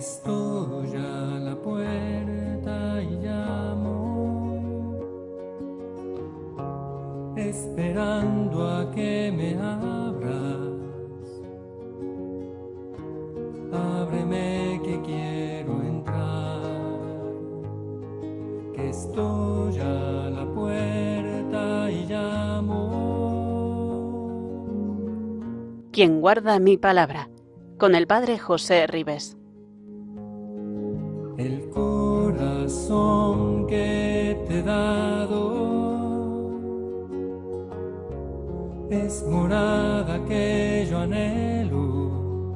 Estoy a la puerta y llamo, esperando a que me abras. Ábreme que quiero entrar, que estoy a la puerta y llamo. Quien guarda mi palabra, con el padre José Ribes. El corazón que te he dado es morada que yo anhelo,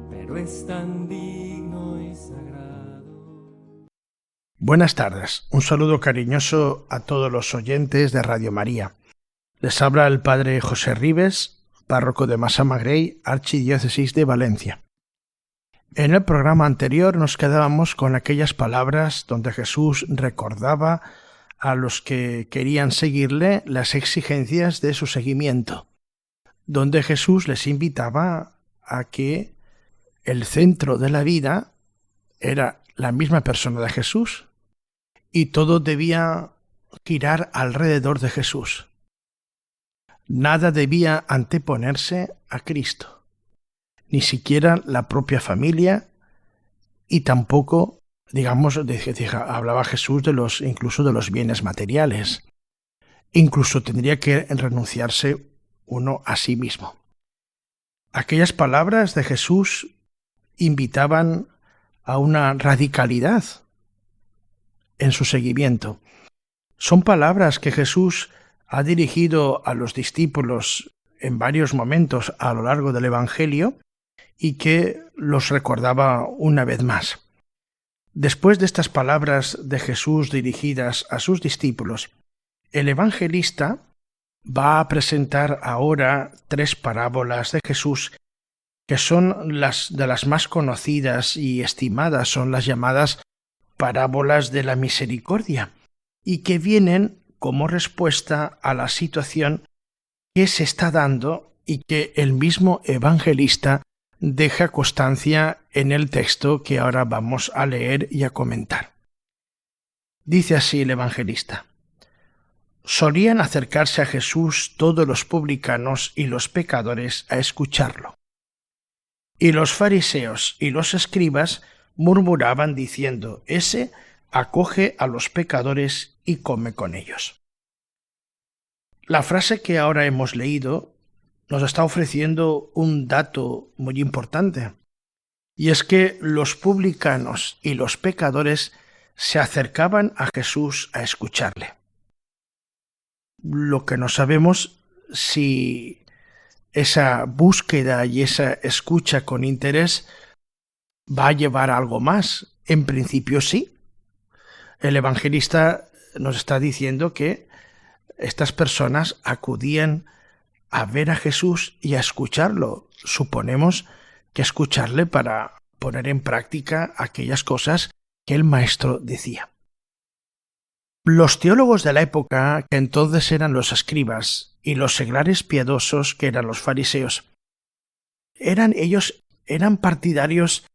pero es tan digno y sagrado. Buenas tardes, un saludo cariñoso a todos los oyentes de Radio María. Les habla el padre José Ribes, párroco de Massamagrell, archidiócesis de Valencia. En el programa anterior nos quedábamos con aquellas palabras donde Jesús recordaba a los que querían seguirle las exigencias de su seguimiento, donde Jesús les invitaba a que el centro de la vida era la misma persona de Jesús y todo debía girar alrededor de Jesús. Nada debía anteponerse a Cristo, ni siquiera la propia familia, y tampoco, hablaba Jesús incluso de los bienes materiales. Incluso tendría que renunciarse uno a sí mismo. Aquellas palabras de Jesús invitaban a una radicalidad en su seguimiento. Son palabras que Jesús ha dirigido a los discípulos en varios momentos a lo largo del Evangelio y que los recordaba una vez más. Después de estas palabras de Jesús dirigidas a sus discípulos, el evangelista va a presentar ahora 3 parábolas de Jesús que son las más conocidas y estimadas, son las llamadas parábolas de la misericordia, y que vienen como respuesta a la situación que se está dando y que el mismo evangelista deja constancia en el texto que ahora vamos a leer y a comentar. Dice así el evangelista: solían acercarse a Jesús todos los publicanos y los pecadores a escucharlo. Y los fariseos y los escribas murmuraban diciendo: ese acoge a los pecadores y come con ellos. La frase que ahora hemos leído nos está ofreciendo un dato muy importante, y es que los publicanos y los pecadores se acercaban a Jesús a escucharle. Lo que no sabemos si esa búsqueda y esa escucha con interés va a llevar a algo más. En principio sí. El evangelista nos está diciendo que estas personas acudían a ver a Jesús y a escucharlo. Suponemos que escucharle para poner en práctica aquellas cosas que el Maestro decía. Los teólogos de la época, que entonces eran los escribas, y los seglares piadosos, que eran los fariseos, ellos eran partidarios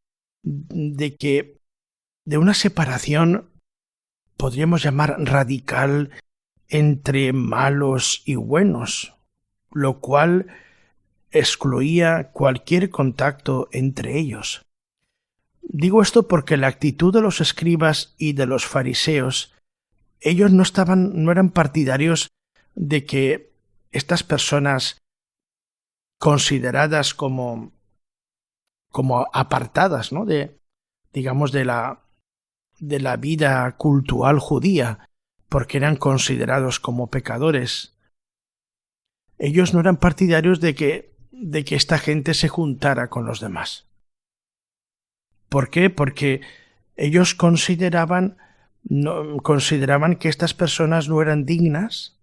de una separación, podríamos llamar radical, entre malos y buenos, lo cual excluía cualquier contacto entre ellos. Digo esto porque la actitud de los escribas y de los fariseos, ellos no eran partidarios de que estas personas consideradas como apartadas, ¿no?, de la vida cultural judía, porque eran considerados como pecadores. Ellos no eran partidarios de que esta gente se juntara con los demás. ¿Por qué? Porque ellos consideraban que estas personas no eran dignas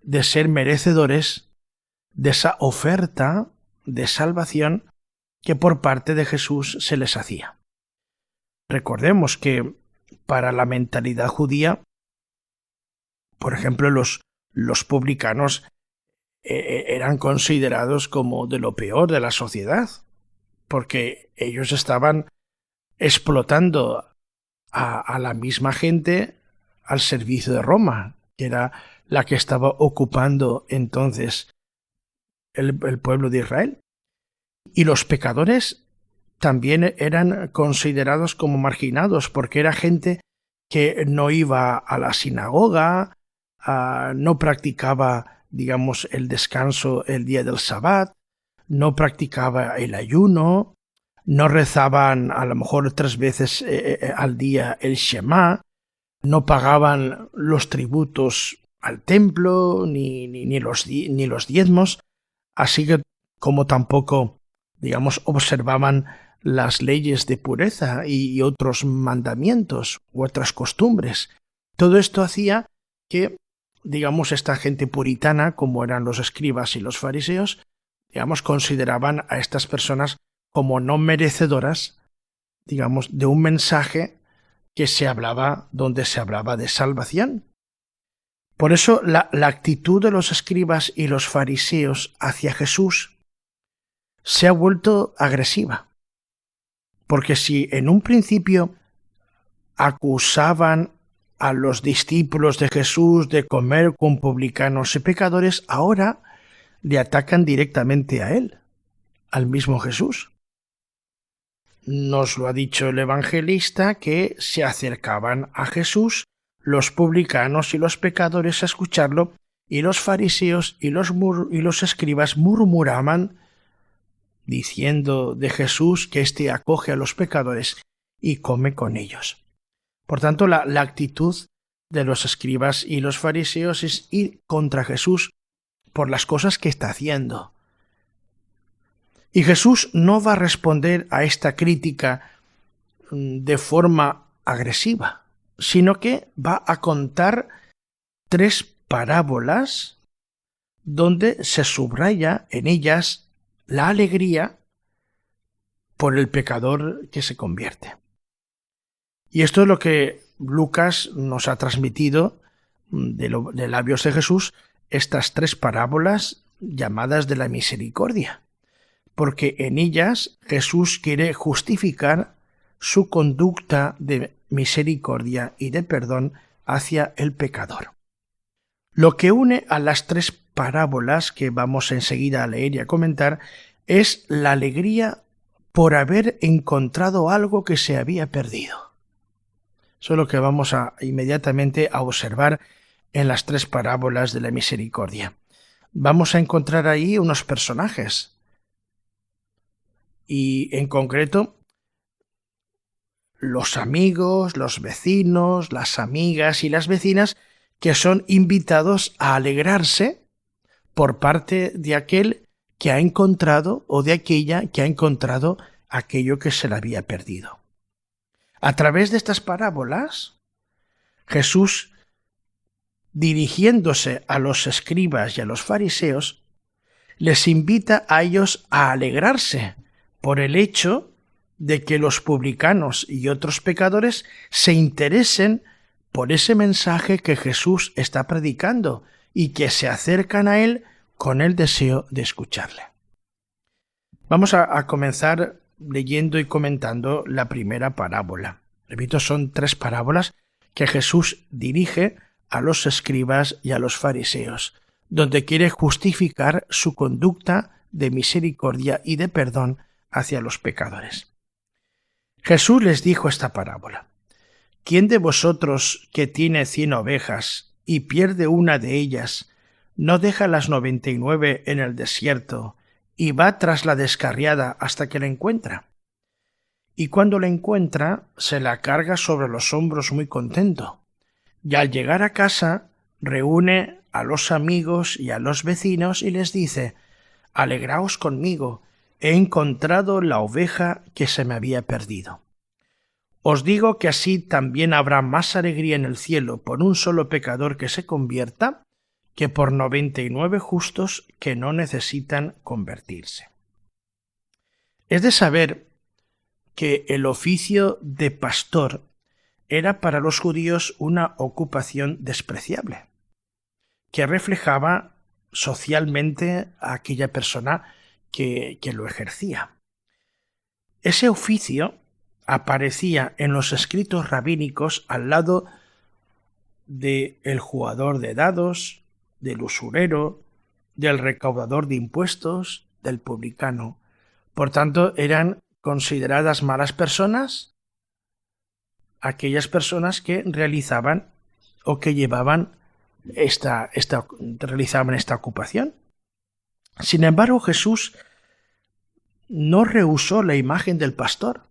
de ser merecedores de esa oferta de salvación que por parte de Jesús se les hacía. Recordemos que para la mentalidad judía, por ejemplo, los publicanos eran considerados como de lo peor de la sociedad, porque ellos estaban explotando a la misma gente al servicio de Roma, que era la que estaba ocupando entonces el pueblo de Israel. Y los pecadores también eran considerados como marginados, porque era gente que no iba a la sinagoga, no practicaba, digamos, el descanso el día del Sabbat, no practicaba el ayuno, no rezaban a lo mejor 3 veces al día el Shema, no pagaban los tributos al templo ni los diezmos, así que como tampoco, digamos, observaban las leyes de pureza y otros mandamientos u otras costumbres. Todo esto hacía que, digamos, esta gente puritana, como eran los escribas y los fariseos, digamos, consideraban a estas personas como no merecedoras, digamos, de un mensaje donde se hablaba de salvación. Por eso la actitud de los escribas y los fariseos hacia Jesús se ha vuelto agresiva. Porque si en un principio acusaban a los discípulos de Jesús de comer con publicanos y pecadores, ahora le atacan directamente a él, al mismo Jesús. Nos lo ha dicho el evangelista, que se acercaban a Jesús los publicanos y los pecadores a escucharlo, y los fariseos y los escribas murmuraban diciendo de Jesús que éste acoge a los pecadores y come con ellos. Por tanto, la actitud de los escribas y los fariseos es ir contra Jesús por las cosas que está haciendo. Y Jesús no va a responder a esta crítica de forma agresiva, sino que va a contar 3 parábolas donde se subraya en ellas la alegría por el pecador que se convierte. Y esto es lo que Lucas nos ha transmitido de labios de Jesús, estas 3 parábolas llamadas de la misericordia, porque en ellas Jesús quiere justificar su conducta de misericordia y de perdón hacia el pecador. Lo que une a las 3 parábolas que vamos enseguida a leer y a comentar es la alegría por haber encontrado algo que se había perdido. Eso es lo que vamos inmediatamente a observar en las 3 parábolas de la misericordia. Vamos a encontrar ahí unos personajes y en concreto los amigos, los vecinos, las amigas y las vecinas que son invitados a alegrarse por parte de aquel que ha encontrado o de aquella que ha encontrado aquello que se le había perdido. A través de estas parábolas, Jesús, dirigiéndose a los escribas y a los fariseos, les invita a ellos a alegrarse por el hecho de que los publicanos y otros pecadores se interesen por ese mensaje que Jesús está predicando y que se acercan a él con el deseo de escucharle. Vamos a comenzar leyendo y comentando la primera parábola. Repito, son 3 parábolas que Jesús dirige a los escribas y a los fariseos, donde quiere justificar su conducta de misericordia y de perdón hacia los pecadores. Jesús les dijo esta parábola: ¿Quién de vosotros que tiene 100 ovejas y pierde una de ellas, no deja las 99 en el desierto y va tras la descarriada hasta que la encuentra? Y cuando la encuentra, se la carga sobre los hombros muy contento. Y al llegar a casa, reúne a los amigos y a los vecinos y les dice: «Alegraos conmigo, he encontrado la oveja que se me había perdido». Os digo que así también habrá más alegría en el cielo por un solo pecador que se convierta que por 99 justos que no necesitan convertirse. Es de saber que el oficio de pastor era para los judíos una ocupación despreciable, que reflejaba socialmente a aquella persona que lo ejercía. Ese oficio aparecía en los escritos rabínicos al lado del jugador de dados, del usurero, del recaudador de impuestos, del publicano. Por tanto, eran consideradas malas personas aquellas personas que realizaban o que realizaban esta ocupación. Sin embargo, Jesús no rehusó la imagen del pastor,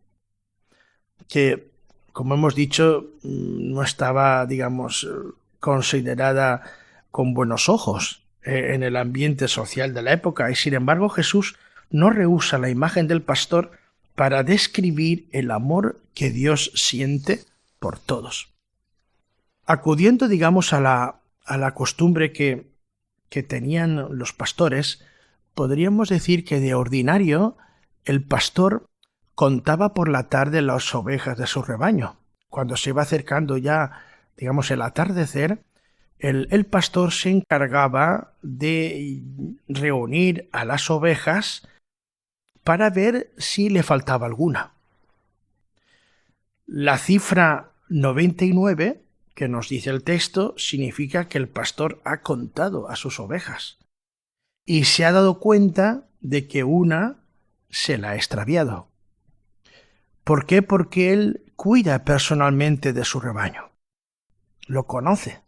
que, como hemos dicho, no estaba, considerada con buenos ojos en el ambiente social de la época, y sin embargo Jesús no rehúsa la imagen del pastor para describir el amor que Dios siente por todos. Acudiendo, a la costumbre que tenían los pastores, podríamos decir que de ordinario el pastor contaba por la tarde las ovejas de su rebaño. Cuando se iba acercando ya, el atardecer, el pastor se encargaba de reunir a las ovejas para ver si le faltaba alguna. La cifra 99, que nos dice el texto, significa que el pastor ha contado a sus ovejas y se ha dado cuenta de que una se la ha extraviado. ¿Por qué? Porque él cuida personalmente de su rebaño. Lo conoce.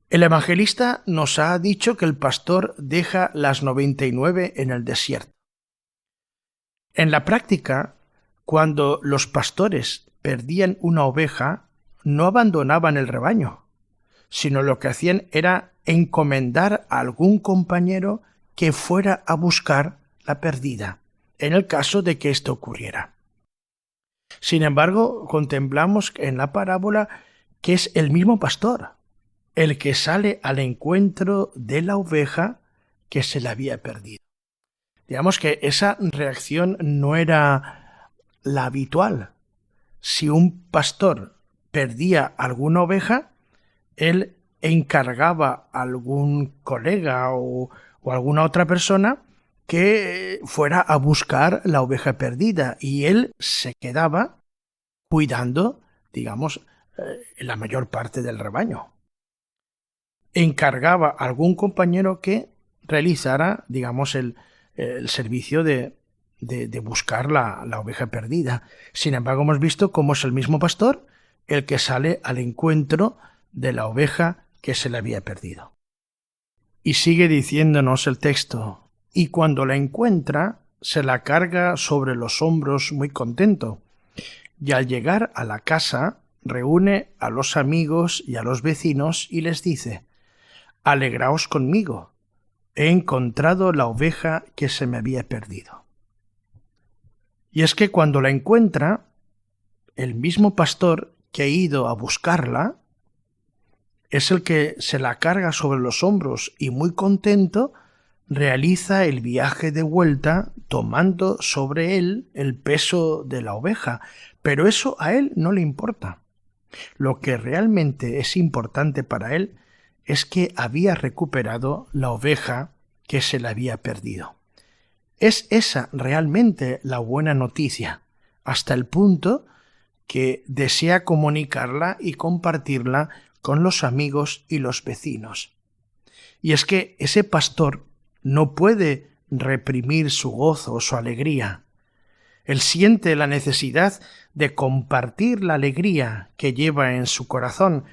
El evangelista nos ha dicho que el pastor deja las 99 en el desierto. En la práctica, cuando los pastores perdían una oveja, no abandonaban el rebaño, sino lo que hacían era encomendar a algún compañero que fuera a buscar la perdida, en el caso de que esto ocurriera. Sin embargo, contemplamos en la parábola que es el mismo pastor el que sale al encuentro de la oveja que se le había perdido. Digamos que esa reacción no era la habitual. Si un pastor perdía alguna oveja, él encargaba a algún colega o alguna otra persona que fuera a buscar la oveja perdida, y él se quedaba cuidando, la mayor parte del rebaño. Encargaba a algún compañero que realizara, el servicio de buscar la oveja perdida. Sin embargo, hemos visto cómo es el mismo pastor el que sale al encuentro de la oveja que se le había perdido. Y sigue diciéndonos el texto: y cuando la encuentra, se la carga sobre los hombros muy contento, y al llegar a la casa, reúne a los amigos y a los vecinos y les dice: «Alegraos conmigo, he encontrado la oveja que se me había perdido». Y es que cuando la encuentra, el mismo pastor que ha ido a buscarla es el que se la carga sobre los hombros y muy contento realiza el viaje de vuelta tomando sobre él el peso de la oveja. Pero eso a él no le importa. Lo que realmente es importante para él es que había recuperado la oveja que se le había perdido. Es esa realmente la buena noticia, hasta el punto que desea comunicarla y compartirla con los amigos y los vecinos. Y es que ese pastor no puede reprimir su gozo o su alegría. Él siente la necesidad de compartir la alegría que lleva en su corazón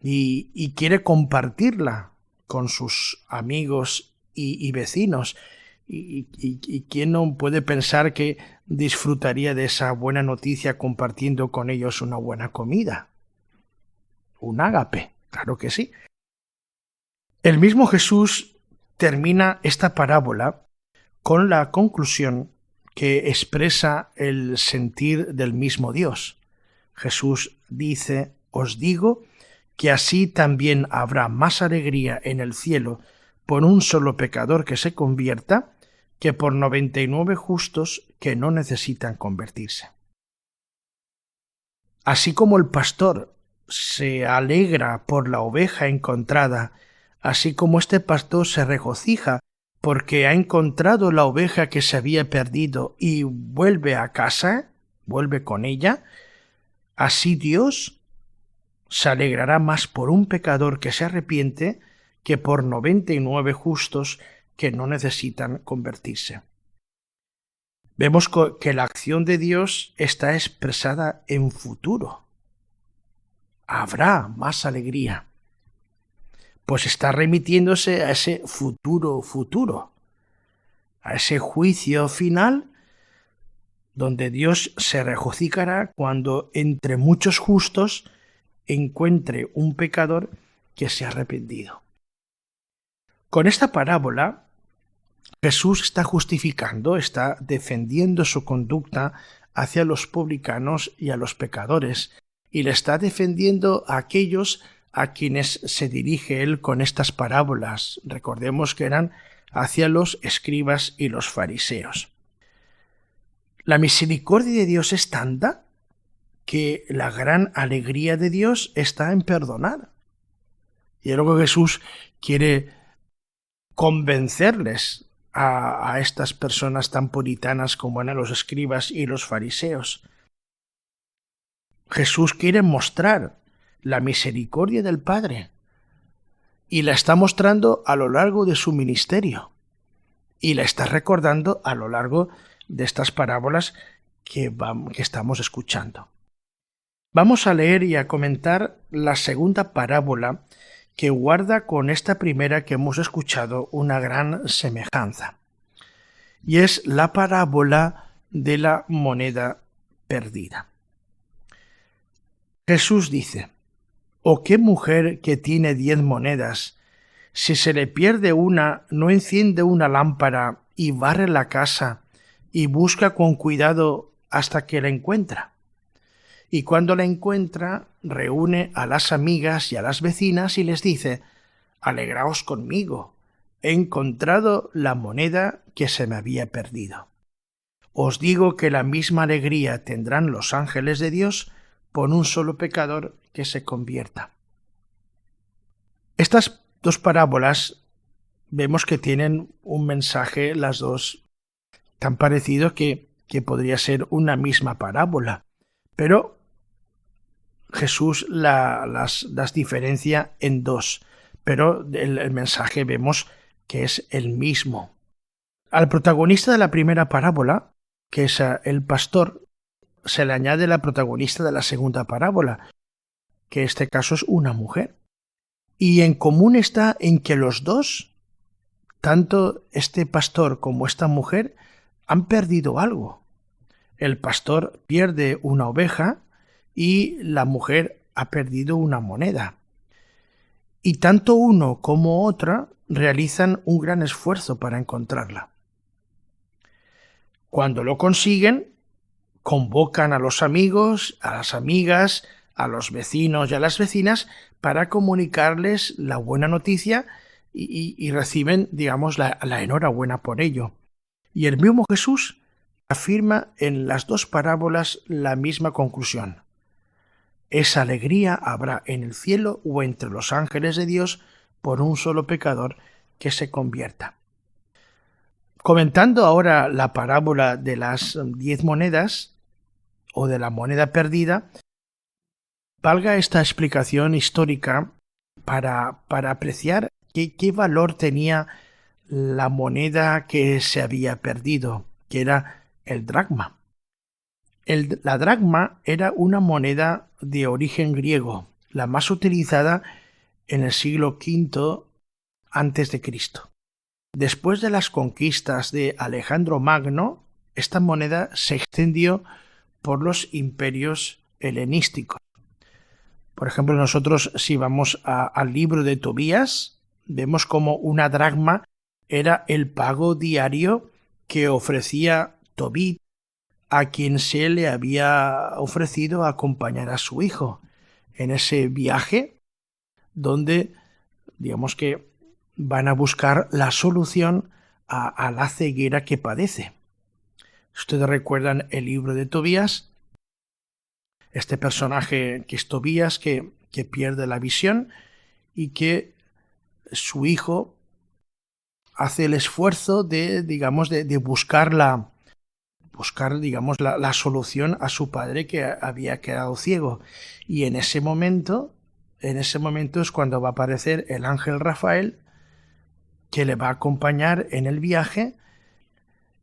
y quiere compartirla con sus amigos y vecinos. ¿Y quién no puede pensar que disfrutaría de esa buena noticia compartiendo con ellos una buena comida? Un ágape, claro que sí. El mismo Jesús termina esta parábola con la conclusión que expresa el sentir del mismo Dios. Jesús dice: «Os digo que así también habrá más alegría en el cielo por un solo pecador que se convierta que por 99 justos que no necesitan convertirse». Así como el pastor se alegra por la oveja encontrada, así como este pastor se regocija porque ha encontrado la oveja que se había perdido y vuelve a casa, vuelve con ella, así Dios se alegrará más por un pecador que se arrepiente que por 99 justos que no necesitan convertirse. Vemos que la acción de Dios está expresada en futuro. Habrá más alegría, pues está remitiéndose a ese futuro, a ese juicio final donde Dios se regocijará cuando entre muchos justos encuentre un pecador que se ha arrepentido. Con esta parábola, Jesús está justificando, está defendiendo su conducta hacia los publicanos y a los pecadores, y le está defendiendo a aquellos a quienes se dirige él con estas parábolas. Recordemos que eran hacia los escribas y los fariseos. La misericordia de Dios es tanta que la gran alegría de Dios está en perdonar. Y es lo que Jesús quiere convencerles a estas personas tan puritanas como eran los escribas y los fariseos. Jesús quiere mostrar la misericordia del Padre y la está mostrando a lo largo de su ministerio y la está recordando a lo largo de estas parábolas que estamos escuchando. Vamos a leer y a comentar la segunda parábola que guarda con esta primera que hemos escuchado una gran semejanza. Y es la parábola de la moneda perdida. Jesús dice: ¿O qué mujer que tiene 10 monedas, si se le pierde una, no enciende una lámpara y barre la casa y busca con cuidado hasta que la encuentra? Y cuando la encuentra, reúne a las amigas y a las vecinas y les dice: «Alegraos conmigo, he encontrado la moneda que se me había perdido». Os digo que la misma alegría tendrán los ángeles de Dios por un solo pecador que se convierta. Estas dos parábolas vemos que tienen un mensaje, las dos, tan parecido que podría ser una misma parábola, pero Jesús las diferencia en dos, pero el mensaje vemos que es el mismo. Al protagonista de la primera parábola, que es el pastor, se le añade la protagonista de la segunda parábola, que en este caso es una mujer. Y en común está en que los dos, tanto este pastor como esta mujer, han perdido algo. El pastor pierde una oveja y la mujer ha perdido una moneda. Y tanto uno como otra realizan un gran esfuerzo para encontrarla. Cuando lo consiguen, convocan a los amigos, a las amigas, a los vecinos y a las vecinas para comunicarles la buena noticia y reciben, digamos, la enhorabuena por ello. Y el mismo Jesús afirma en las dos parábolas la misma conclusión. Esa alegría habrá en el cielo o entre los ángeles de Dios por un solo pecador que se convierta. Comentando ahora la parábola de las 10 monedas o de la moneda perdida, valga esta explicación histórica para apreciar qué valor tenía la moneda que se había perdido, que era el dracma. La dracma era una moneda de origen griego, la más utilizada en el siglo V a.C. Después de las conquistas de Alejandro Magno, esta moneda se extendió por los imperios helenísticos. Por ejemplo, nosotros si vamos al libro de Tobías, vemos como una dracma era el pago diario que ofrecía Tobit a quien se le había ofrecido acompañar a su hijo en ese viaje donde, digamos que van a buscar la solución a la ceguera que padece. Ustedes recuerdan el libro de Tobías, este personaje que es Tobías que pierde la visión y que su hijo hace el esfuerzo de buscar la solución a su padre que había quedado ciego. Y en ese momento es cuando va a aparecer el ángel Rafael, que le va a acompañar en el viaje,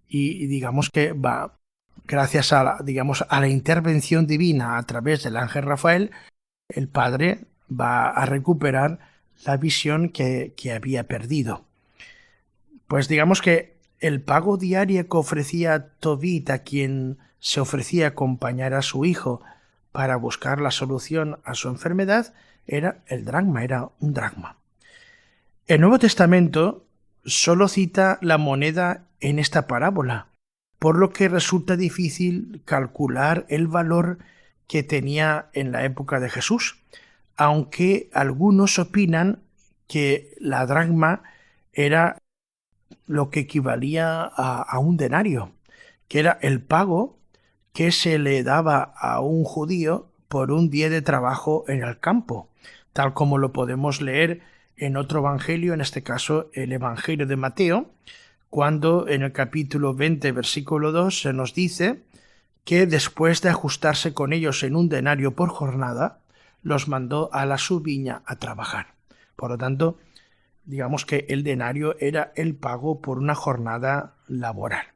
y digamos que va, gracias a la intervención divina a través del ángel Rafael, el padre va a recuperar la visión que había perdido. Pues digamos que el pago diario que ofrecía Tobit a quien se ofrecía a acompañar a su hijo para buscar la solución a su enfermedad era un dracma. El Nuevo Testamento solo cita la moneda en esta parábola, por lo que resulta difícil calcular el valor que tenía en la época de Jesús, aunque algunos opinan que la dracma era lo que equivalía a un denario, que era el pago que se le daba a un judío por un día de trabajo en el campo, tal como lo podemos leer en otro evangelio, en este caso el Evangelio de Mateo, cuando en el capítulo 20, versículo 2, se nos dice que después de ajustarse con ellos en un denario por jornada, los mandó a su viña a trabajar. Por lo tanto, digamos que el denario era el pago por una jornada laboral.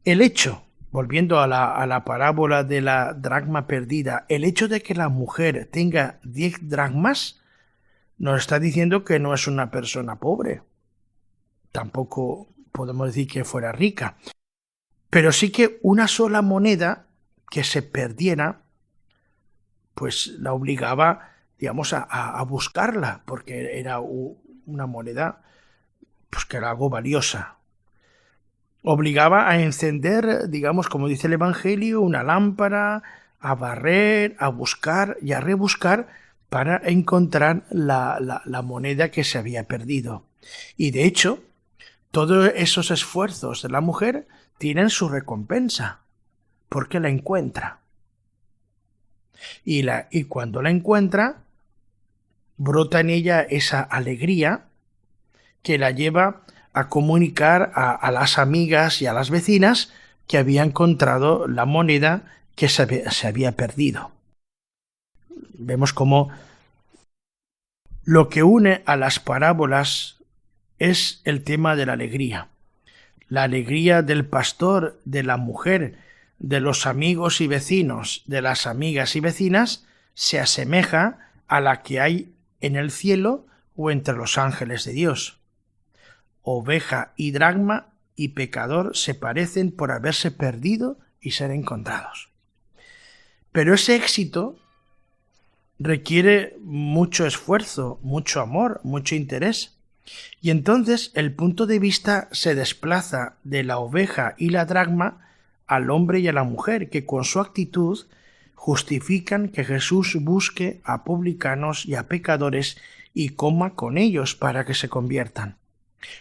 El hecho, volviendo a la parábola de la dracma perdida, el hecho de que la mujer tenga 10 dracmas nos está diciendo que no es una persona pobre. Tampoco podemos decir que fuera rica. Pero sí que una sola moneda que se perdiera, pues la obligaba, a buscarla, porque era una moneda pues que era algo valiosa. Obligaba a encender, como dice el Evangelio, una lámpara, a barrer, a buscar y a rebuscar para encontrar la moneda que se había perdido. Y de hecho, todos esos esfuerzos de la mujer tienen su recompensa, porque la encuentra. Y cuando la encuentra, brota en ella esa alegría que la lleva a comunicar a las amigas y a las vecinas que había encontrado la moneda que se había perdido. Vemos cómo lo que une a las parábolas es el tema de la alegría. La alegría del pastor, de la mujer, de los amigos y vecinos, de las amigas y vecinas, se asemeja a la que hay en el cielo o entre los ángeles de Dios. Oveja y dracma y pecador se parecen por haberse perdido y ser encontrados. Pero ese éxito requiere mucho esfuerzo, mucho amor, mucho interés. Y entonces el punto de vista se desplaza de la oveja y la dracma al hombre y a la mujer, que con su actitud justifican que Jesús busque a publicanos y a pecadores y coma con ellos para que se conviertan.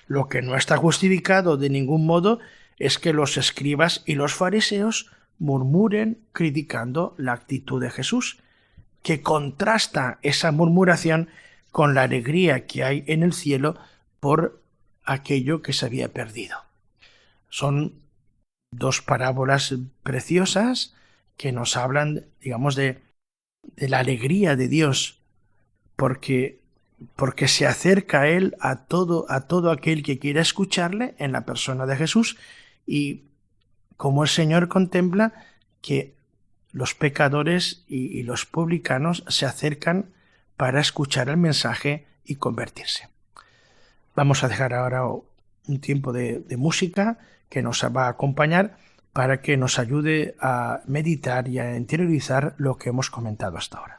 Lo que no está justificado de ningún modo es que los escribas y los fariseos murmuren criticando la actitud de Jesús, que contrasta esa murmuración con la alegría que hay en el cielo por aquello que se había perdido. Son dos parábolas preciosas que nos hablan, de la alegría de Dios, porque se acerca a Él a todo aquel que quiera escucharle en la persona de Jesús, y como el Señor contempla que los pecadores y los publicanos se acercan para escuchar el mensaje y convertirse. Vamos a dejar ahora un tiempo de música que nos va a acompañar para que nos ayude a meditar y a interiorizar lo que hemos comentado hasta ahora.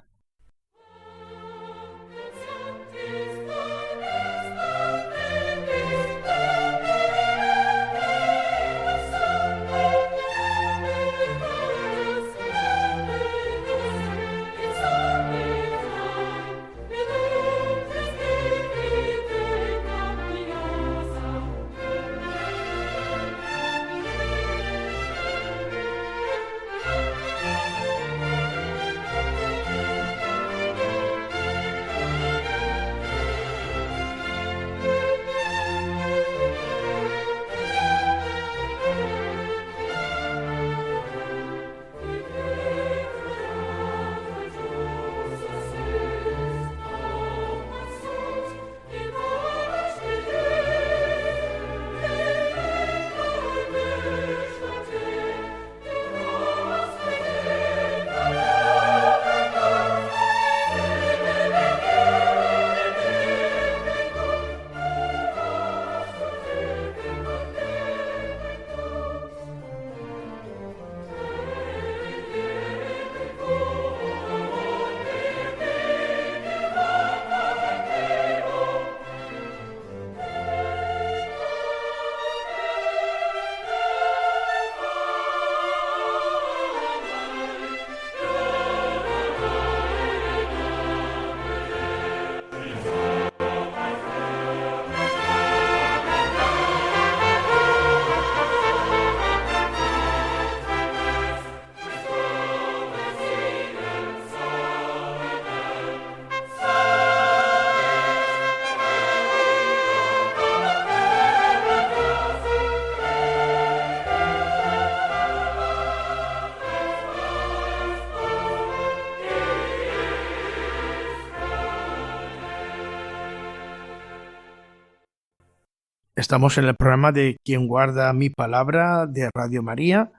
Estamos en el programa de Quien guarda mi palabra de Radio María,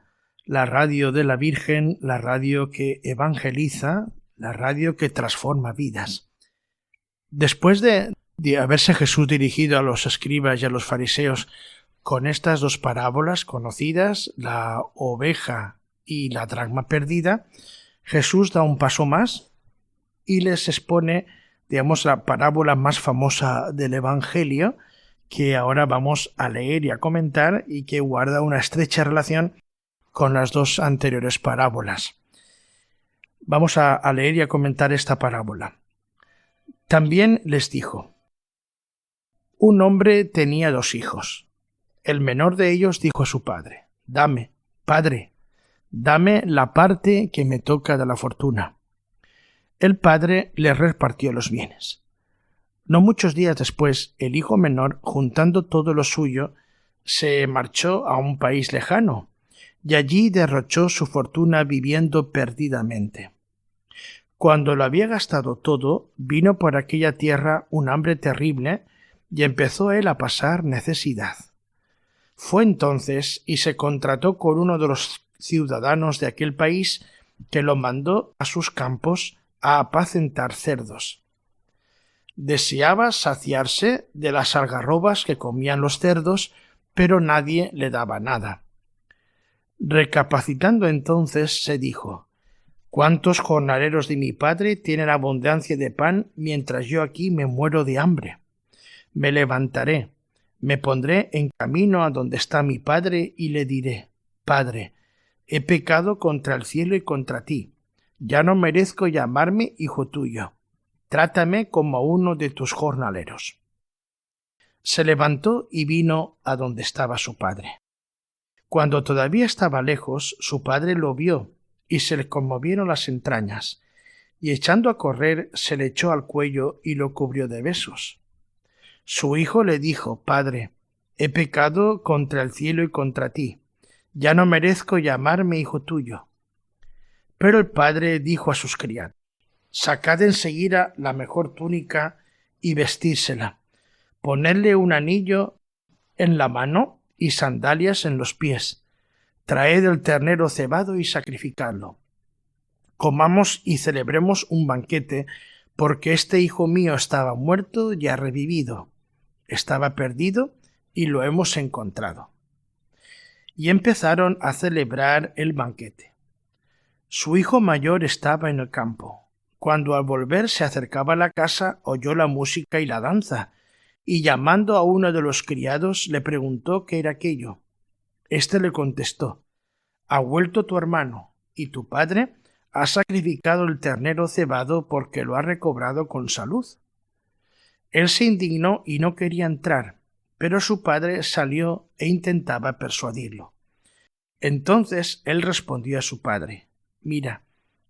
la radio de la Virgen, la radio que evangeliza, la radio que transforma vidas. Después de haberse Jesús dirigido a los escribas y a los fariseos con estas dos parábolas conocidas, la oveja y la dracma perdida, Jesús da un paso más y les expone, la parábola más famosa del Evangelio, que ahora vamos a leer y a comentar y que guarda una estrecha relación con las dos anteriores parábolas. Vamos a leer y a comentar esta parábola. También les dijo: un hombre tenía 2 hijos. El menor de ellos dijo a su padre: Padre, dame la parte que me toca de la fortuna. El padre le repartió los bienes. No muchos días después, el hijo menor, juntando todo lo suyo, se marchó a un país lejano, y allí derrochó su fortuna viviendo perdidamente. Cuando lo había gastado todo, vino por aquella tierra un hambre terrible, y empezó él a pasar necesidad. Fue entonces y se contrató con uno de los ciudadanos de aquel país, que lo mandó a sus campos a apacentar cerdos. Deseaba saciarse de las algarrobas que comían los cerdos, pero nadie le daba nada. Recapacitando entonces, se dijo: ¿cuántos jornaleros de mi padre tienen abundancia de pan, mientras yo aquí me muero de hambre? Me levantaré, me pondré en camino a donde está mi padre y le diré: Padre, he pecado contra el cielo y contra ti. Ya no merezco llamarme hijo tuyo. Trátame como a uno de tus jornaleros. Se levantó y vino a donde estaba su padre. Cuando todavía estaba lejos, su padre lo vio y se le conmovieron las entrañas, y echando a correr se le echó al cuello y lo cubrió de besos. Su hijo le dijo: Padre, he pecado contra el cielo y contra ti. Ya no merezco llamarme hijo tuyo. Pero el padre dijo a sus criados: sacad enseguida la mejor túnica y vestírsela. Ponedle un anillo en la mano y sandalias en los pies. Traed el ternero cebado y sacrificadlo. Comamos y celebremos un banquete, porque este hijo mío estaba muerto y ha revivido. Estaba perdido y lo hemos encontrado. Y empezaron a celebrar el banquete. Su hijo mayor estaba en el campo. Cuando al volver se acercaba a la casa, oyó la música y la danza, y llamando a uno de los criados le preguntó qué era aquello. Éste le contestó: ha vuelto tu hermano, y tu padre ha sacrificado el ternero cebado porque lo ha recobrado con salud. Él se indignó y no quería entrar, pero su padre salió e intentaba persuadirlo. Entonces él respondió a su padre: mira,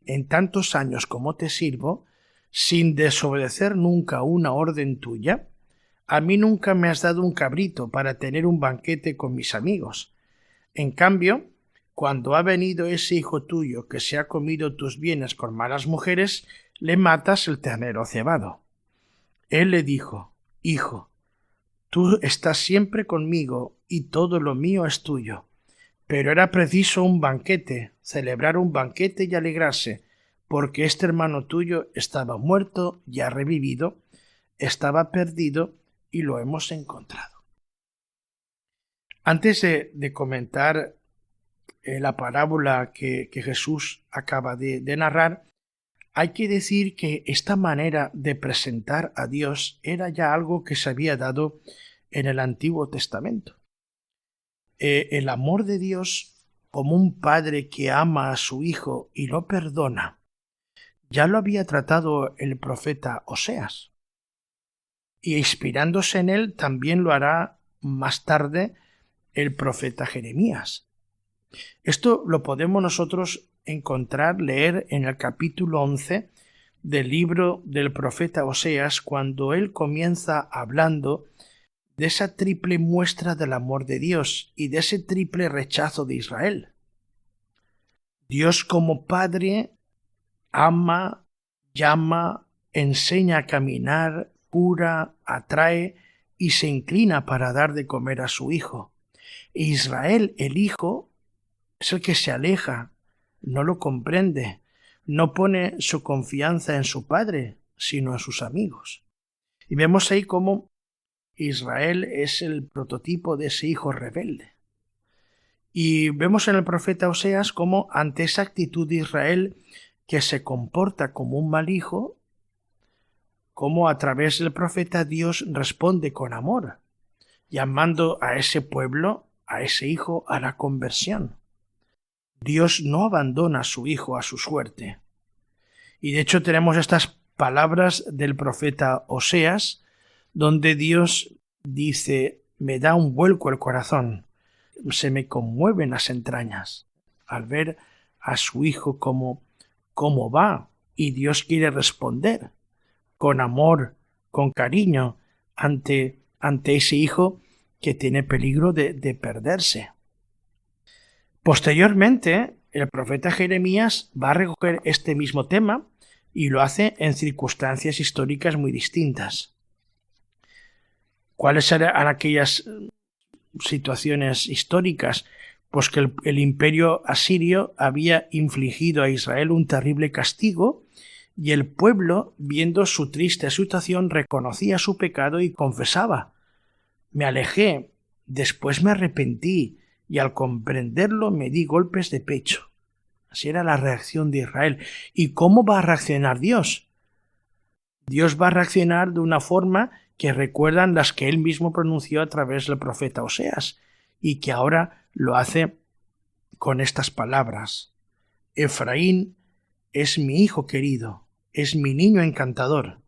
en tantos años como te sirvo, sin desobedecer nunca una orden tuya, a mí nunca me has dado un cabrito para tener un banquete con mis amigos. En cambio, cuando ha venido ese hijo tuyo que se ha comido tus bienes con malas mujeres, le matas el ternero cebado. Él le dijo: hijo, tú estás siempre conmigo y todo lo mío es tuyo. Pero era preciso un banquete, celebrar un banquete y alegrarse, porque este hermano tuyo estaba muerto y ha revivido, estaba perdido y lo hemos encontrado. Antes de comentar la parábola que Jesús acaba de narrar, hay que decir que esta manera de presentar a Dios era ya algo que se había dado en el Antiguo Testamento. El amor de Dios como un padre que ama a su hijo y lo perdona, ya lo había tratado el profeta Oseas. Y inspirándose en él también lo hará más tarde el profeta Jeremías. Esto lo podemos nosotros leer en el capítulo 11 del libro del profeta Oseas, cuando él comienza hablando de esa triple muestra del amor de Dios y de ese triple rechazo de Israel. Dios como Padre ama, llama, enseña a caminar, cura, atrae y se inclina para dar de comer a su hijo. E Israel, el hijo, es el que se aleja, no lo comprende, no pone su confianza en su padre, sino en sus amigos. Y vemos ahí cómo Israel es el prototipo de ese hijo rebelde. Y vemos en el profeta Oseas cómo ante esa actitud de Israel que se comporta como un mal hijo, cómo a través del profeta Dios responde con amor, llamando a ese pueblo, a ese hijo, a la conversión. Dios no abandona a su hijo a su suerte. Y de hecho tenemos estas palabras del profeta Oseas, donde Dios dice: me da un vuelco el corazón, se me conmueven las entrañas al ver a su hijo cómo va, y Dios quiere responder con amor, con cariño ante ese hijo que tiene peligro de perderse. Posteriormente, el profeta Jeremías va a recoger este mismo tema y lo hace en circunstancias históricas muy distintas. ¿Cuáles eran aquellas situaciones históricas? Pues que el imperio asirio había infligido a Israel un terrible castigo y el pueblo, viendo su triste situación, reconocía su pecado y confesaba: me alejé, después me arrepentí y al comprenderlo me di golpes de pecho. Así era la reacción de Israel. ¿Y cómo va a reaccionar Dios? Dios va a reaccionar de una forma que recuerdan las que él mismo pronunció a través del profeta Oseas y que ahora lo hace con estas palabras: Efraín es mi hijo querido, es mi niño encantador.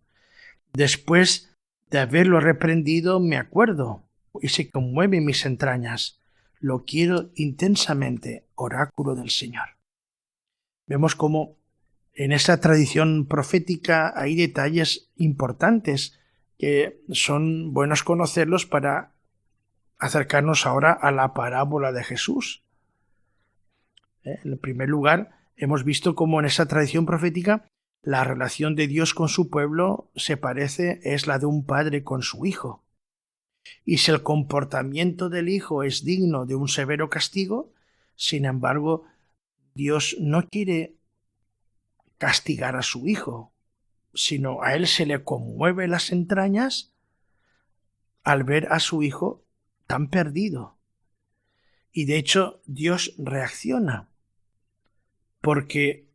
Después de haberlo reprendido me acuerdo y se conmueven mis entrañas. Lo quiero intensamente, oráculo del Señor. Vemos cómo en esa tradición profética hay detalles importantes que son buenos conocerlos para acercarnos ahora a la parábola de Jesús. En primer lugar, hemos visto cómo en esa tradición profética la relación de Dios con su pueblo es la de un padre con su hijo. Y si el comportamiento del hijo es digno de un severo castigo, sin embargo, Dios no quiere castigar a su hijo, sino a él se le conmueve las entrañas al ver a su hijo tan perdido. Y de hecho, Dios reacciona, porque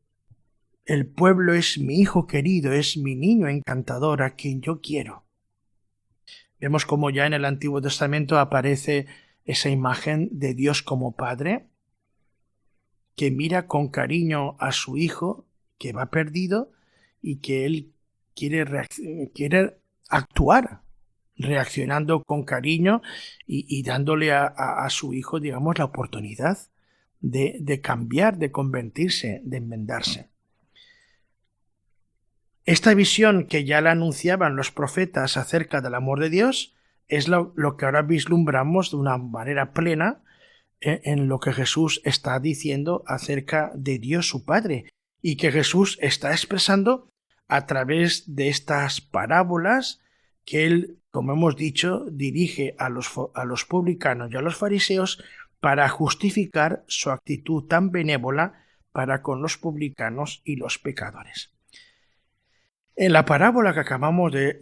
el pueblo es mi hijo querido, es mi niño encantador a quien yo quiero. Vemos como ya en el Antiguo Testamento aparece esa imagen de Dios como Padre, que mira con cariño a su hijo que va perdido y que él quiere actuar reaccionando con cariño y dándole a su hijo, digamos, la oportunidad de cambiar, de convertirse, de enmendarse. Esta visión que ya la anunciaban los profetas acerca del amor de Dios es lo que ahora vislumbramos de una manera plena en lo que Jesús está diciendo acerca de Dios su Padre y que Jesús está expresando a través de estas parábolas que él, como hemos dicho, dirige a los publicanos y a los fariseos para justificar su actitud tan benévola para con los publicanos y los pecadores. En la parábola que acabamos de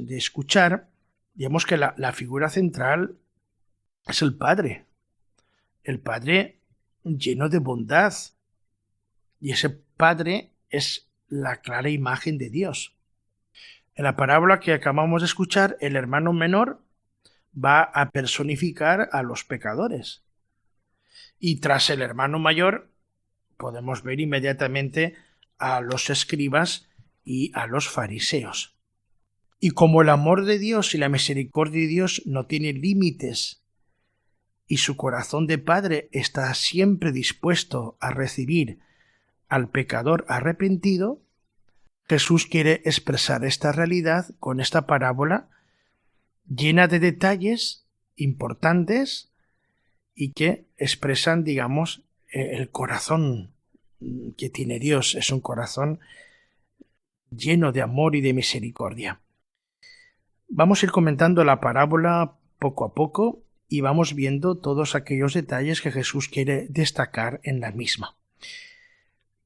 escuchar, digamos que la figura central es el Padre lleno de bondad, y ese Padre es la clara imagen de Dios. En la parábola que acabamos de escuchar, el hermano menor va a personificar a los pecadores, y tras el hermano mayor podemos ver inmediatamente a los escribas y a los fariseos. Y como el amor de Dios y la misericordia de Dios no tiene límites y su corazón de Padre está siempre dispuesto a recibir al pecador arrepentido, Jesús quiere expresar esta realidad con esta parábola llena de detalles importantes y que expresan, digamos, el corazón que tiene Dios. Es un corazón lleno de amor y de misericordia. Vamos a ir comentando la parábola poco a poco y vamos viendo todos aquellos detalles que Jesús quiere destacar en la misma.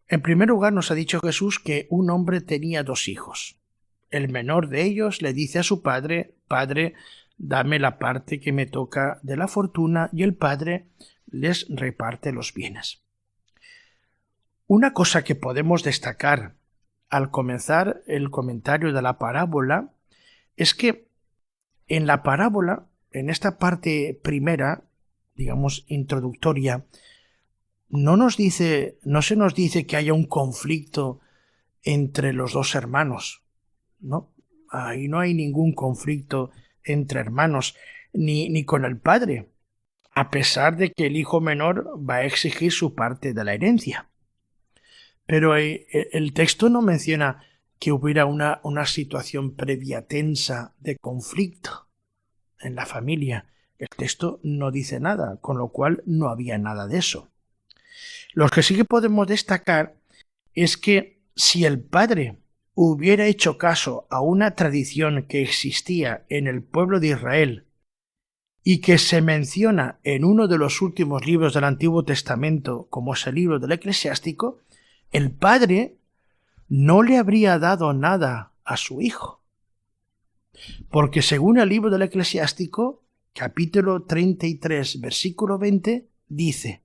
En primer lugar, nos ha dicho Jesús que un hombre tenía 2 hijos. El menor de ellos le dice a su padre: Padre, dame la parte que me toca de la fortuna, y el padre les reparte los bienes. Una cosa que podemos destacar al comenzar el comentario de la parábola es que en la parábola, en esta parte primera, digamos introductoria, no se nos dice que haya un conflicto entre los 2 hermanos. No, ahí no hay ningún conflicto entre hermanos, ni con el padre, a pesar de que el hijo menor va a exigir su parte de la herencia. Pero el texto no menciona que hubiera una situación previa tensa de conflicto en la familia. El texto no dice nada, con lo cual no había nada de eso. Lo que sí que podemos destacar es que si el padre hubiera hecho caso a una tradición que existía en el pueblo de Israel y que se menciona en uno de los últimos libros del Antiguo Testamento, como es el libro del Eclesiástico, el padre no le habría dado nada a su hijo. Porque según el libro del Eclesiástico, capítulo 33, versículo 20, dice: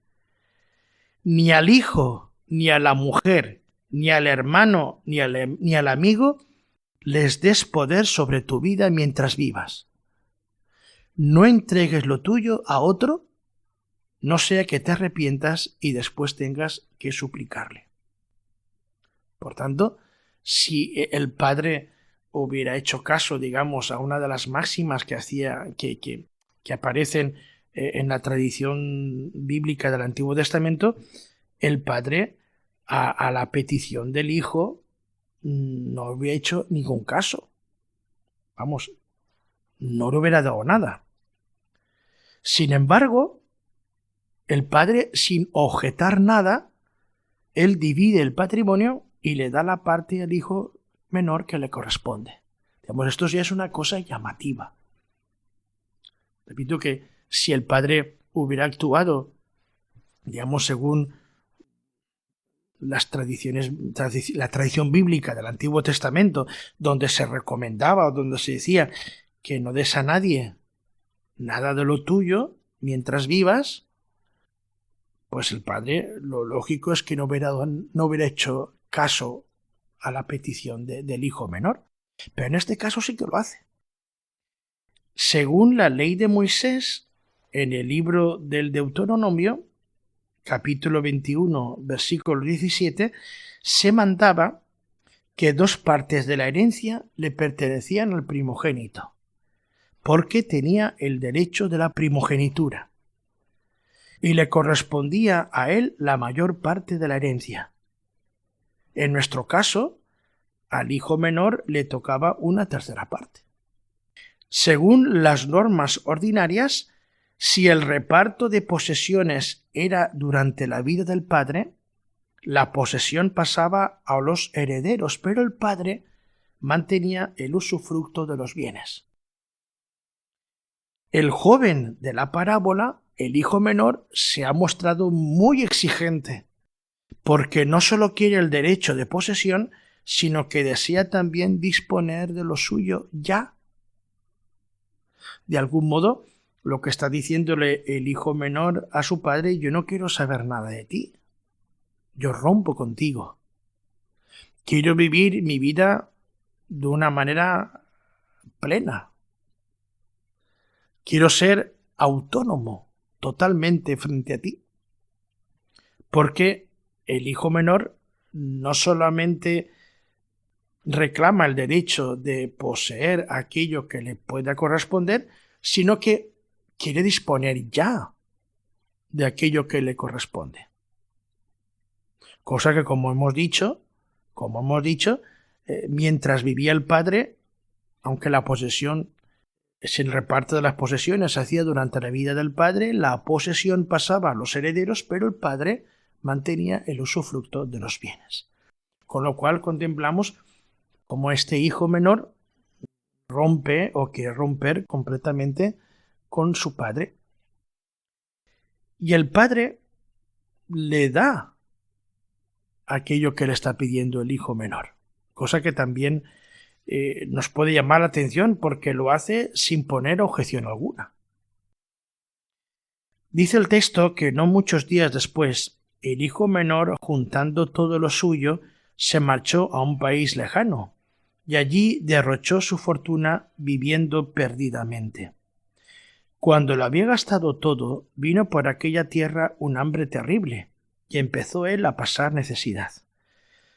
ni al hijo, ni a la mujer, ni al hermano, ni al amigo les des poder sobre tu vida mientras vivas. No entregues lo tuyo a otro, no sea que te arrepientas y después tengas que suplicarle. Por tanto, si el padre hubiera hecho caso, digamos, a una de las máximas que aparecen en la tradición bíblica del Antiguo Testamento, el padre a la petición del hijo no hubiera hecho ningún caso. Vamos, no le hubiera dado nada. Sin embargo, el padre, sin objetar nada, él divide el patrimonio y le da la parte al hijo menor que le corresponde. Digamos, esto ya es una cosa llamativa. Repito que si el padre hubiera actuado, digamos, según las tradiciones, la tradición bíblica del Antiguo Testamento, donde se recomendaba o donde se decía que no des a nadie nada de lo tuyo mientras vivas, pues el padre, lo lógico es que no hubiera hecho caso a la petición del hijo menor. Pero en este caso sí que lo hace. Según la ley de Moisés, en el libro del Deuteronomio, capítulo 21, versículo 17, se mandaba que 2 partes de la herencia le pertenecían al primogénito, porque tenía el derecho de la primogenitura, y le correspondía a él la mayor parte de la herencia. En nuestro caso, al hijo menor le tocaba 1/3 parte. Según las normas ordinarias, si el reparto de posesiones era durante la vida del padre, la posesión pasaba a los herederos, pero el padre mantenía el usufructo de los bienes. El joven de la parábola, el hijo menor, se ha mostrado muy exigente, porque no solo quiere el derecho de posesión, sino que desea también disponer de lo suyo ya. De algún modo, lo que está diciéndole el hijo menor a su padre: yo no quiero saber nada de ti, yo rompo contigo, quiero vivir mi vida de una manera plena, quiero ser autónomo totalmente frente a ti. Porque el hijo menor no solamente reclama el derecho de poseer aquello que le pueda corresponder, sino que quiere disponer ya de aquello que le corresponde. Cosa que, como hemos dicho, mientras vivía el padre, aunque la posesión, el reparto de las posesiones se hacía durante la vida del padre, la posesión pasaba a los herederos, pero el padre mantenía el usufructo de los bienes. Con lo cual contemplamos como este hijo menor rompe o quiere romper completamente con su padre. Y el padre le da aquello que le está pidiendo el hijo menor, cosa que también nos puede llamar la atención porque lo hace sin poner objeción alguna. Dice el texto que no muchos días después, el hijo menor, juntando todo lo suyo, se marchó a un país lejano, y allí derrochó su fortuna viviendo perdidamente. Cuando lo había gastado todo, vino por aquella tierra un hambre terrible, y empezó él a pasar necesidad.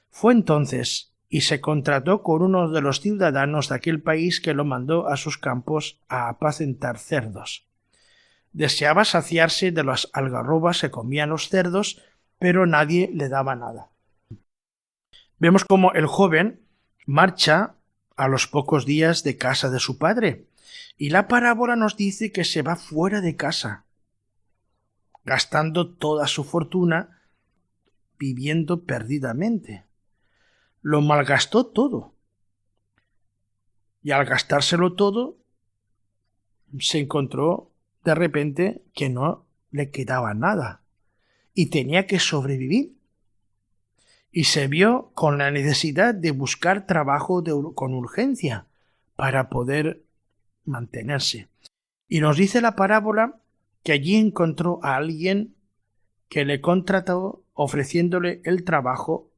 Fue entonces y se contrató con uno de los ciudadanos de aquel país que lo mandó a sus campos a apacentar cerdos. Deseaba saciarse de las algarrobas que comían los cerdos, pero nadie le daba nada. Vemos cómo el joven marcha a los pocos días de casa de su padre, y la parábola nos dice que se va fuera de casa, gastando toda su fortuna, viviendo perdidamente. Lo malgastó todo. Y al gastárselo todo, se encontró de repente que no le quedaba nada y tenía que sobrevivir. Y se vio con la necesidad de buscar trabajo con urgencia para poder mantenerse. Y nos dice la parábola que allí encontró a alguien que le contrató ofreciéndole el trabajo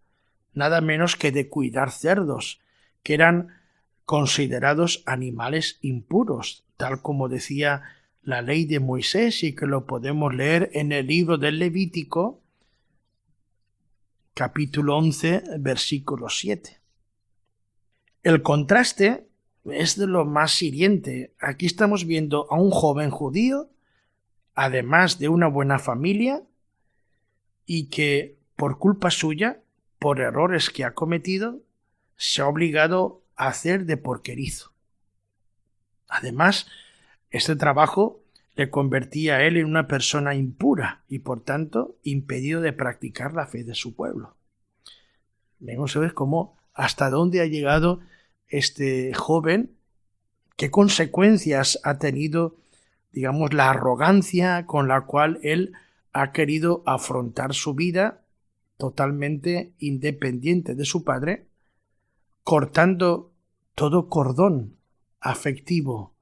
nada menos que de cuidar cerdos, que eran considerados animales impuros, tal como decía la ley de Moisés y que lo podemos leer en el libro del Levítico, capítulo 11, versículo 7. El contraste es de lo más hiriente. Aquí estamos viendo a un joven judío, además de una buena familia, y que por culpa suya, por errores que ha cometido, se ha obligado a hacer de porquerizo. Además, este trabajo le convertía a él en una persona impura y, por tanto, impedido de practicar la fe de su pueblo. Vemos cómo hasta dónde ha llegado este joven, qué consecuencias ha tenido, digamos, la arrogancia con la cual él ha querido afrontar su vida totalmente independiente de su padre, cortando todo cordón afectivo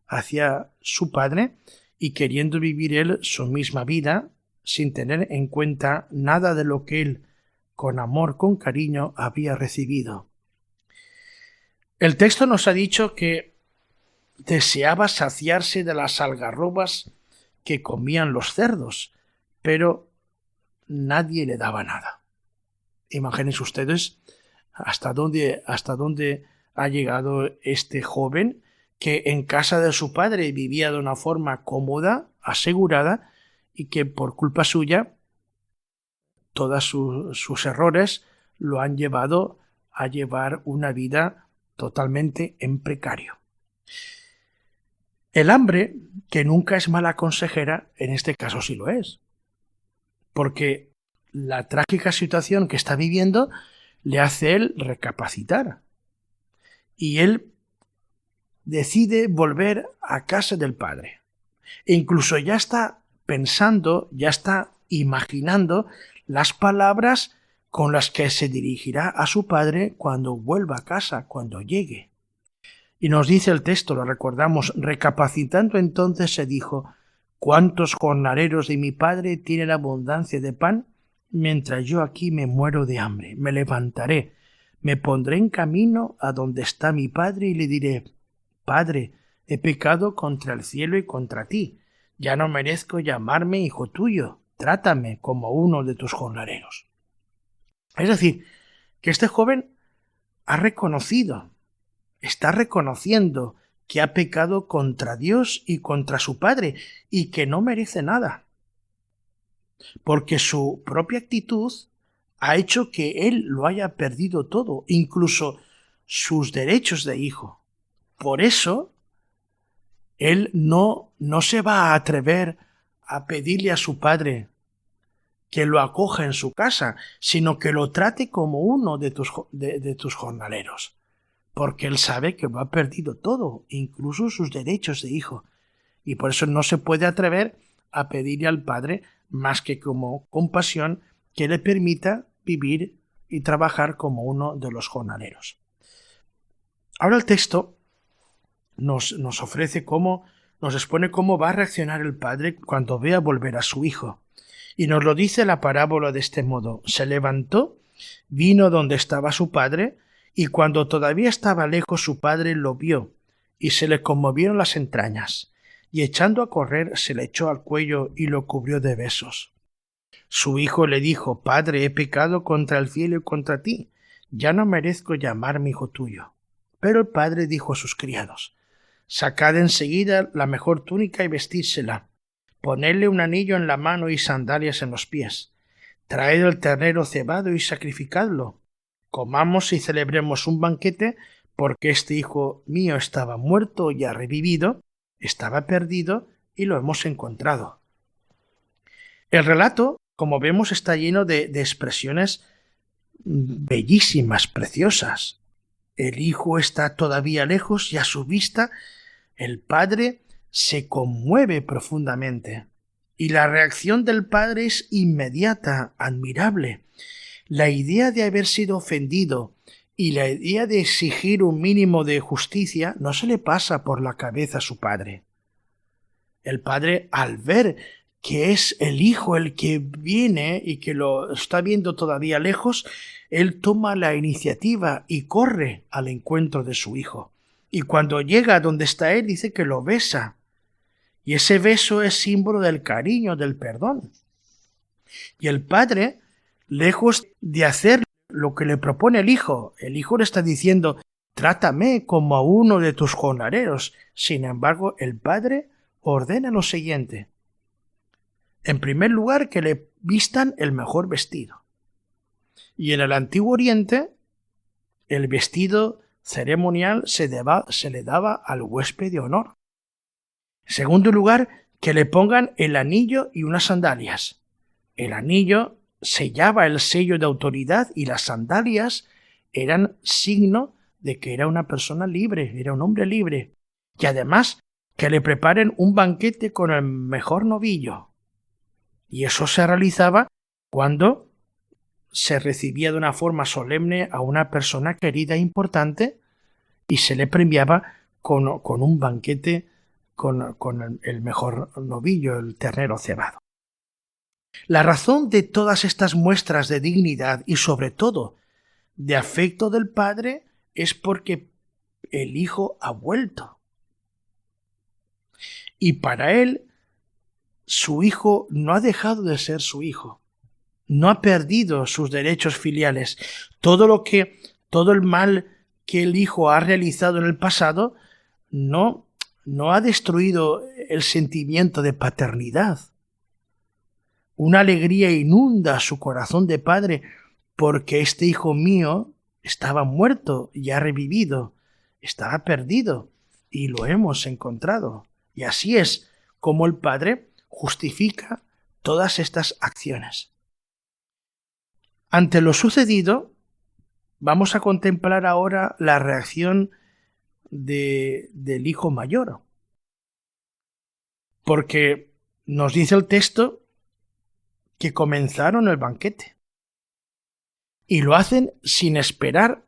hacia su padre y queriendo vivir él su misma vida sin tener en cuenta nada de lo que él, con amor, con cariño, había recibido. El texto nos ha dicho que deseaba saciarse de las algarrobas que comían los cerdos, pero nadie le daba nada. Imagínense ustedes hasta dónde ha llegado este joven que en casa de su padre vivía de una forma cómoda, asegurada, y que por culpa suya todos sus errores lo han llevado a llevar una vida totalmente en precario. El hambre, que nunca es mala consejera, en este caso sí lo es, porque la trágica situación que está viviendo le hace él recapacitar. Y él decide volver a casa del padre. E incluso ya está pensando, ya está imaginando las palabras con las que se dirigirá a su padre cuando vuelva a casa, cuando llegue. Y nos dice el texto, lo recordamos, recapacitando entonces se dijo: ¿cuántos jornaleros de mi padre tienen abundancia de pan, mientras yo aquí me muero de hambre? Me levantaré, me pondré en camino a donde está mi padre y le diré: Padre, he pecado contra el cielo y contra ti, ya no merezco llamarme hijo tuyo, trátame como uno de tus jornaleros. Es decir, que este joven ha reconocido, está reconociendo que ha pecado contra Dios y contra su padre y que no merece nada, porque su propia actitud ha hecho que él lo haya perdido todo, incluso sus derechos de hijo. Por eso, él no se va a atrever a pedirle a su padre que lo acoja en su casa, sino que lo trate como uno de tus jornaleros. porque él sabe que lo ha perdido todo, incluso sus derechos de hijo, y por eso no se puede atrever a pedirle al Padre más que como compasión que le permita vivir y trabajar como uno de los jornaleros. Ahora el texto nos expone cómo va a reaccionar el padre cuando vea volver a su hijo. Y nos lo dice la parábola de este modo: se levantó, vino donde estaba su padre, y cuando todavía estaba lejos su padre lo vio, y se le conmovieron las entrañas, y echando a correr se le echó al cuello y lo cubrió de besos. Su hijo le dijo: Padre, he pecado contra el cielo y contra ti, ya no merezco llamarme hijo tuyo. Pero el padre dijo a sus criados: Sacad enseguida la mejor túnica y vestídsela, ponedle un anillo en la mano y sandalias en los pies, traed el ternero cebado y sacrificadlo, comamos y celebremos un banquete, porque este hijo mío estaba muerto y ha revivido, estaba perdido y lo hemos encontrado. El relato, como vemos, está lleno de expresiones bellísimas, preciosas. El hijo está todavía lejos y a su vista el padre se conmueve profundamente. Y la reacción del padre es inmediata, admirable. La idea de haber sido ofendido y la idea de exigir un mínimo de justicia no se le pasa por la cabeza a su padre. El padre, al ver que es el hijo el que viene y que lo está viendo todavía lejos, él toma la iniciativa y corre al encuentro de su hijo. Y cuando llega a donde está él, dice que lo besa. Y ese beso es símbolo del cariño, del perdón. Y el padre, lejos de hacer lo que le propone el hijo le está diciendo: trátame como a uno de tus jornaleros. Sin embargo, el padre ordena lo siguiente: en primer lugar, que le vistan el mejor vestido. Y en el Antiguo Oriente, el vestido ceremonial se le daba al huésped de honor. En segundo lugar, que le pongan el anillo y unas sandalias. El anillo sellaba el sello de autoridad y las sandalias eran signo de que era una persona libre, era un hombre libre. Y además, que le preparen un banquete con el mejor novillo. Y eso se realizaba cuando se recibía de una forma solemne a una persona querida e importante y se le premiaba con un banquete con el mejor novillo, el ternero cebado. La razón de todas estas muestras de dignidad y sobre todo de afecto del padre es porque el hijo ha vuelto. Y para él, su hijo no ha dejado de ser su hijo. No ha perdido sus derechos filiales. Todo el mal que el hijo ha realizado en el pasado no ha destruido el sentimiento de paternidad. Una alegría inunda su corazón de padre porque este hijo mío estaba muerto y ha revivido, estaba perdido y lo hemos encontrado. Y así es como el padre justifica todas estas acciones. Ante lo sucedido, vamos a contemplar ahora la reacción del hijo mayor. Porque nos dice el texto que comenzaron el banquete. Y lo hacen sin esperar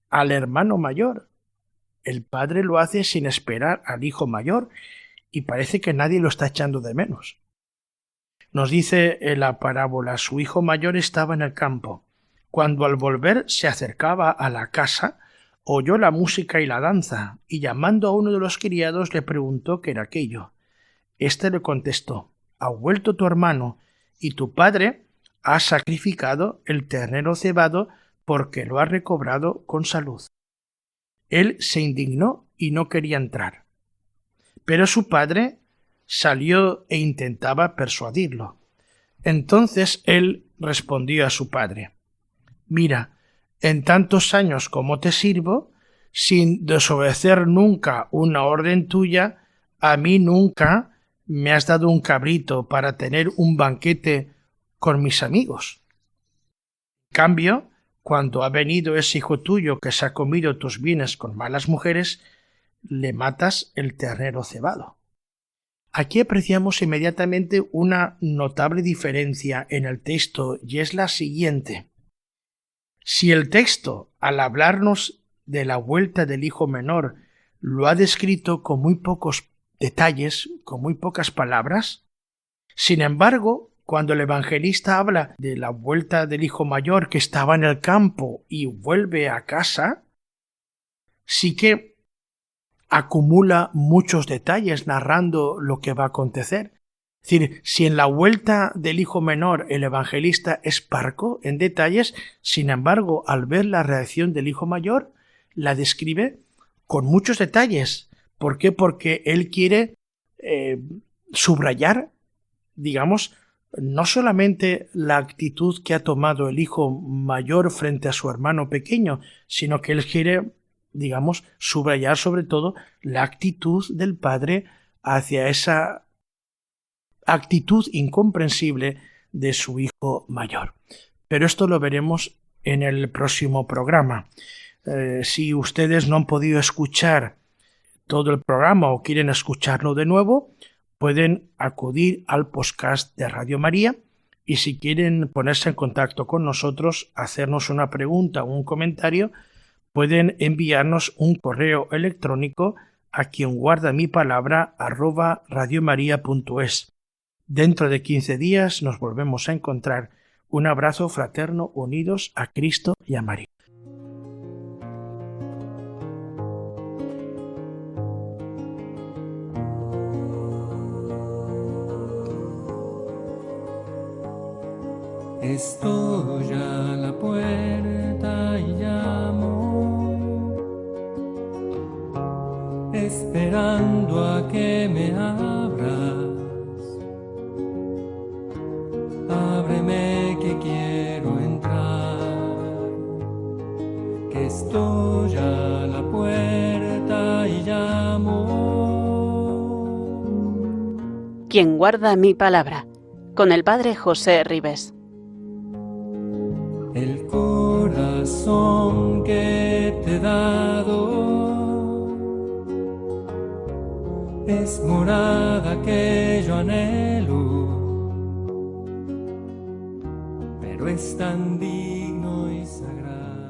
al hermano mayor. El padre lo hace sin esperar al hijo mayor y parece que nadie lo está echando de menos. Nos dice en la parábola: su hijo mayor estaba en el campo. Cuando al volver se acercaba a la casa, oyó la música y la danza, y llamando a uno de los criados le preguntó qué era aquello. Este le contestó: ha vuelto tu hermano, y tu padre ha sacrificado el ternero cebado porque lo ha recobrado con salud. Él se indignó y no quería entrar. Pero su padre salió e intentaba persuadirlo. Entonces él respondió a su padre: mira, en tantos años como te sirvo, sin desobedecer nunca una orden tuya, a mí nunca me has dado un cabrito para tener un banquete con mis amigos. En cambio, cuando ha venido ese hijo tuyo que se ha comido tus bienes con malas mujeres, le matas el ternero cebado. Aquí apreciamos inmediatamente una notable diferencia en el texto, y es la siguiente. Si el texto, al hablarnos de la vuelta del hijo menor, lo ha descrito con muy pocos detalles, con muy pocas palabras, sin embargo, cuando el evangelista habla de la vuelta del hijo mayor que estaba en el campo y vuelve a casa, sí que acumula muchos detalles narrando lo que va a acontecer. Es decir, si en la vuelta del hijo menor el evangelista es parco en detalles, sin embargo, al ver la reacción del hijo mayor, la describe con muchos detalles. ¿Por qué? Porque él quiere subrayar, digamos, no solamente la actitud que ha tomado el hijo mayor frente a su hermano pequeño, sino que él quiere, digamos, subrayar sobre todo la actitud del padre hacia esa actitud incomprensible de su hijo mayor. Pero esto lo veremos en el próximo programa. Si ustedes no han podido escuchar todo el programa o quieren escucharlo de nuevo, pueden acudir al podcast de Radio María y si quieren ponerse en contacto con nosotros, hacernos una pregunta o un comentario, pueden enviarnos un correo electrónico a @radiomaria.es. Dentro de 15 días nos volvemos a encontrar. Un abrazo fraterno, unidos a Cristo y a María. Estoy a la puerta y llamo, esperando a que me abras. Ábreme que quiero entrar, que estoy a la puerta y llamo. Quien guarda mi palabra, con el padre José Ribes. El corazón que te he dado es morada que yo anhelo, pero es tan digno y sagrado.